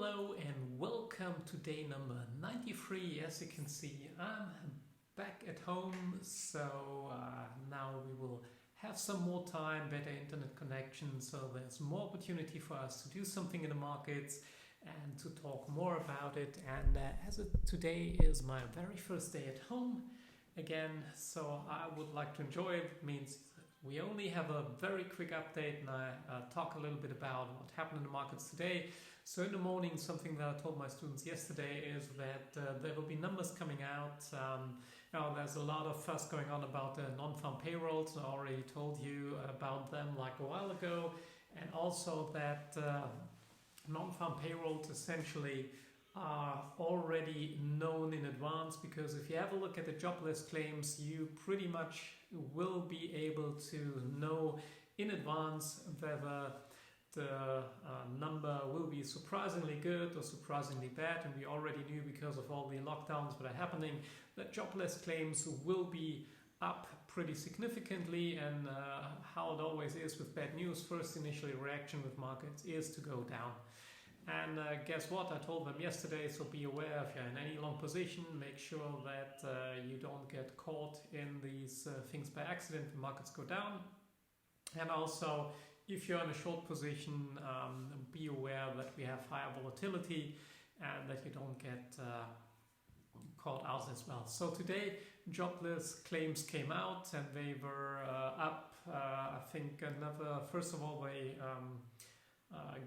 Hello and welcome to day number 93. As you can see, I'm back at home, so now we will have some more time, better internet connection, so there's more opportunity for us to do something in the markets and to talk more about it. And today is my very first day at home again, so I would like to enjoy it. It means we only have a very quick update, and I talk a little bit about what happened in the markets today. So in the morning, something that I told my students yesterday is that there will be numbers coming out. Now there's a lot of fuss going on about the non-farm payrolls. I already told you about them like a while ago, and also that non-farm payrolls essentially are already known in advance, because if you have a look at the jobless claims, you pretty much will be able to know in advance whether the number will be surprisingly good or surprisingly bad. And we already knew, because of all the lockdowns that are happening, that jobless claims will be up pretty significantly. And how it always is with bad news, first initial reaction with markets is to go down. And guess what? I told them yesterday, so be aware if you're in any long position, make sure that you don't get caught in these things by accident. The markets go down. And also, if you're in a short position, be aware that we have higher volatility and that you don't get caught out as well. So today, jobless claims came out and they were up. I think first of all, they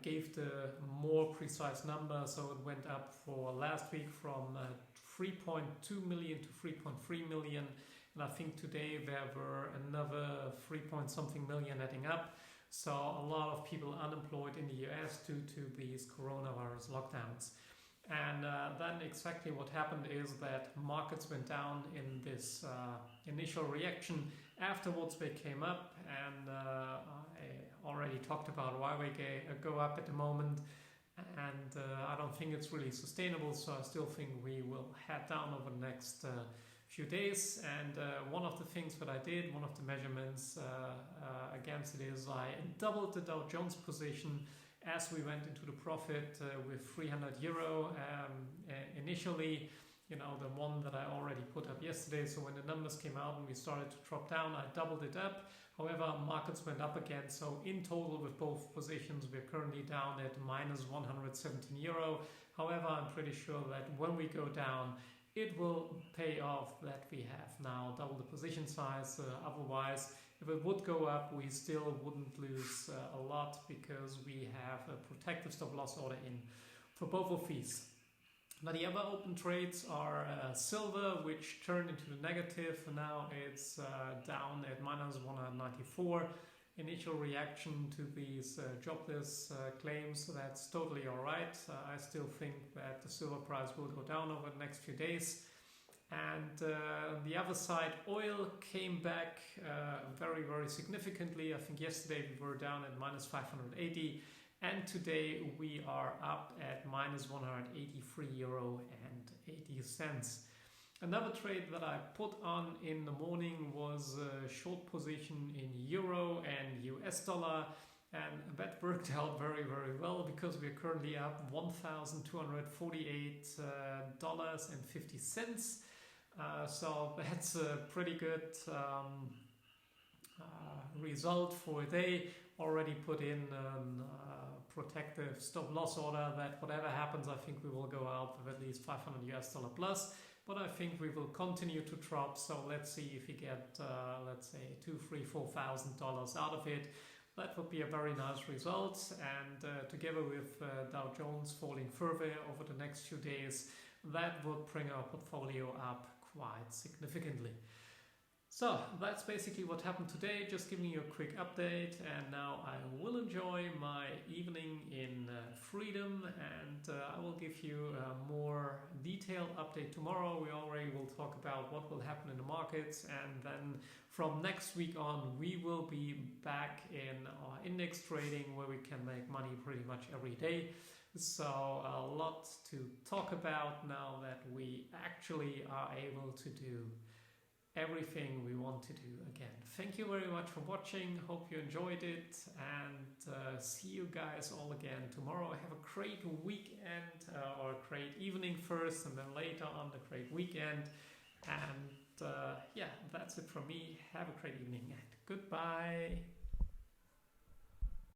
gave the more precise number. So it went up for last week from 3.2 million to 3.3 million. And I think today there were another 3 point something million adding up. So a lot of people unemployed in the US due to these coronavirus lockdowns. And then exactly what happened is that markets went down in this initial reaction. Afterwards they came up, and I already talked about why they go up at the moment. And I don't think it's really sustainable, so I still think we will head down over the next few days. And one of the things that I did, one of the measurements against it, is I doubled the Dow Jones position as we went into the profit with 300 euro initially, the one that I already put up yesterday. So when the numbers came out and we started to drop down, I doubled it up. However, markets went up again. So in total with both positions, we're currently down at minus 117 euro. However, I'm pretty sure that when we go down, it will pay off that we have now double the position size. Otherwise, if it would go up, we still wouldn't lose a lot, because we have a protective stop loss order in for both of these. Now the other open trades are silver, which turned into the negative. Now it's down at minus 194. Initial reaction to these jobless claims, so that's totally all right. I still think that the silver price will go down over the next few days. And on the other side, oil came back very, very significantly. I think yesterday we were down at minus 580, and today we are up at minus 183 euro and 80 cents. Another trade that I put on in the morning was a short position in euro and US dollar, and that worked out very, very well, because we're currently up $1,248 and 50 cents. So that's a pretty good result for a day. Already put in protective stop loss order that whatever happens, I think we will go out with at least $500 US plus. But I think we will continue to drop. So let's see if we get, let's say, $2,000, $3,000, $4,000 out of it. That would be a very nice result. And together with Dow Jones falling further over the next few days, that would bring our portfolio up quite significantly. So that's basically what happened today, just giving you a quick update. And now I will enjoy my evening in freedom, and I will give you a more detailed update tomorrow. We already will talk about what will happen in the markets, and then from next week on we will be back in our index trading, where we can make money pretty much every day. So a lot to talk about now that we actually are able to do everything we want to do again. Thank you very much for watching. Hope you enjoyed it, and see you guys all again tomorrow. Have a great weekend, or a great evening first, and then later on the great weekend. And yeah, that's it from me. Have a great evening and goodbye.